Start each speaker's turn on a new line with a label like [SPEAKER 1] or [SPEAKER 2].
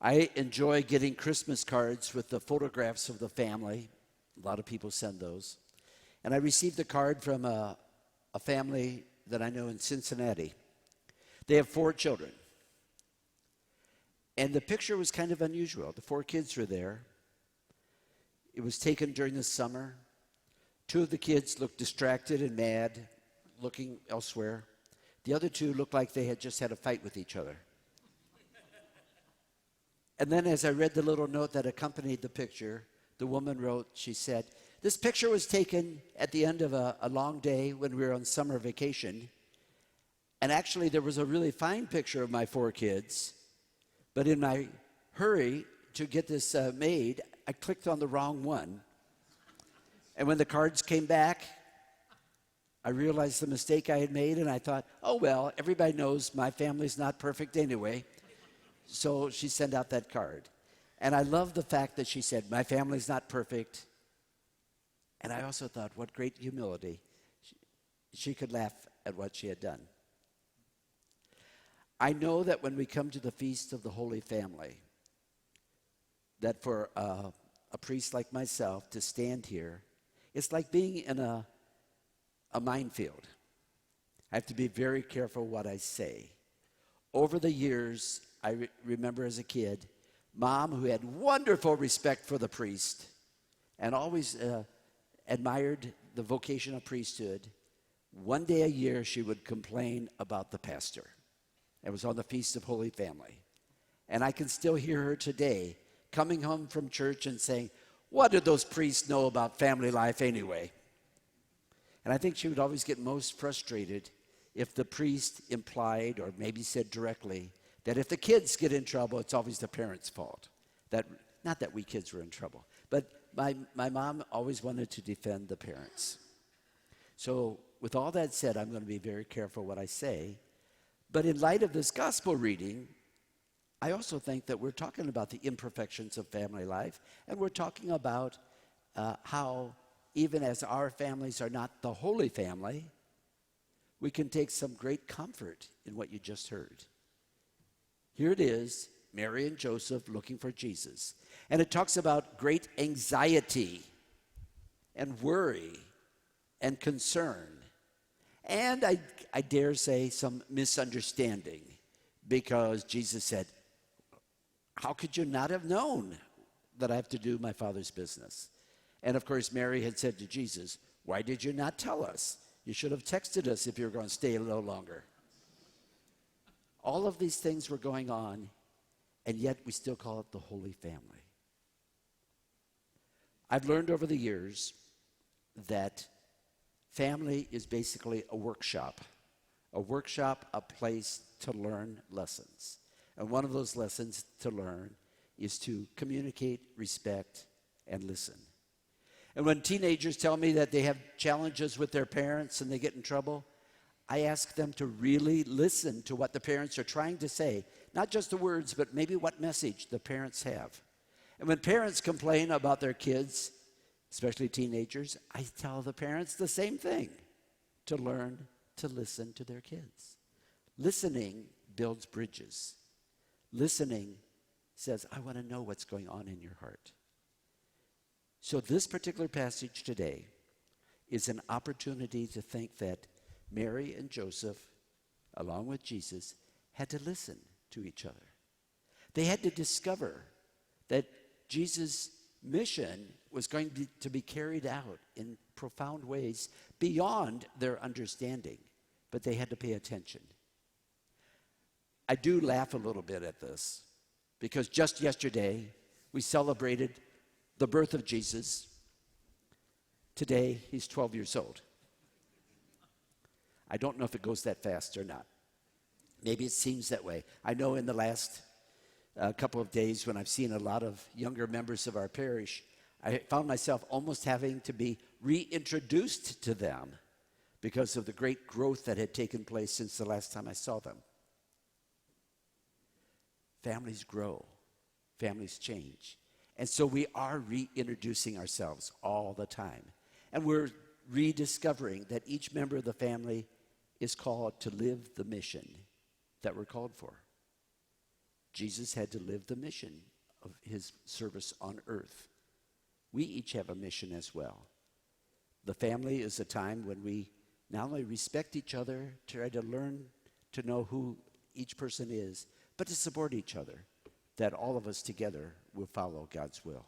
[SPEAKER 1] I enjoy getting Christmas cards with the photographs of the family. A lot of people send those. And I received a card from a family that I know in Cincinnati. They have 4 children. And the picture was kind of unusual. The 4 kids were there. It was taken during the summer. 2 of the kids looked distracted and mad, looking elsewhere. The other 2 looked like they had just had a fight with each other. And then as I read the little note that accompanied the picture, the woman wrote, she said, "This picture was taken at the end of a long day when we were on summer vacation. And actually there was a really fine picture of my 4 kids. But in my hurry to get this made, I clicked on the wrong one. And when the cards came back, I realized the mistake I had made, and I thought, oh, well, everybody knows my family's not perfect anyway." So she sent out that card. And I love the fact that she said, my family's not perfect. And I also thought, what great humility. She could laugh at what she had done. I know that when we come to the Feast of the Holy Family, that for a priest like myself to stand here, it's like being in a minefield. I have to be very careful what I say. Over the years, I remember as a kid, Mom, who had wonderful respect for the priest and always admired the vocation of priesthood, one day a year she would complain about the pastor. It was on the Feast of Holy Family. And I can still hear her today coming home from church and saying, what did those priests know about family life anyway? And I think she would always get most frustrated if the priest implied or maybe said directly that if the kids get in trouble, it's always the parents' fault. Not that we kids were in trouble, but my mom always wanted to defend the parents. So with all that said, I'm going to be very careful what I say. But in light of this gospel reading, I also think that we're talking about the imperfections of family life, and we're talking about how even as our families are not the Holy Family, we can take some great comfort in what you just heard. Here it is, Mary and Joseph looking for Jesus. And it talks about great anxiety and worry and concern. And I dare say some misunderstanding, because Jesus said, how could you not have known that I have to do my Father's business? And of course, Mary had said to Jesus, why did you not tell us? You should have texted us if you were going to stay a little longer. All of these things were going on, and yet we still call it the Holy Family. I've learned over the years that family is basically a workshop, a place to learn lessons. And one of those lessons to learn is to communicate, respect, and listen. And when teenagers tell me that they have challenges with their parents and they get in trouble, I ask them to really listen to what the parents are trying to say. Not just the words, but maybe what message the parents have. And when parents complain about their kids, especially teenagers, I tell the parents the same thing, to learn to listen to their kids. Listening builds bridges. Listening says, I want to know what's going on in your heart. So this particular passage today is an opportunity to think that Mary and Joseph, along with Jesus, had to listen to each other. They had to discover that Jesus' mission was going to be carried out in profound ways beyond their understanding, but they had to pay attention. I do laugh a little bit at this, because just yesterday we celebrated the birth of Jesus. Today he's 12 years old. I don't know if it goes that fast or not. Maybe it seems that way. I know in the last couple of days when I've seen a lot of younger members of our parish, I found myself almost having to be reintroduced to them because of the great growth that had taken place since the last time I saw them. Families grow. Families change. And so we are reintroducing ourselves all the time. And we're rediscovering that each member of the family is called to live the mission that we're called for. Jesus had to live the mission of his service on earth. We each have a mission as well. The family is a time when we not only respect each other, try to learn to know who each person is, but to support each other, that all of us together will follow God's will.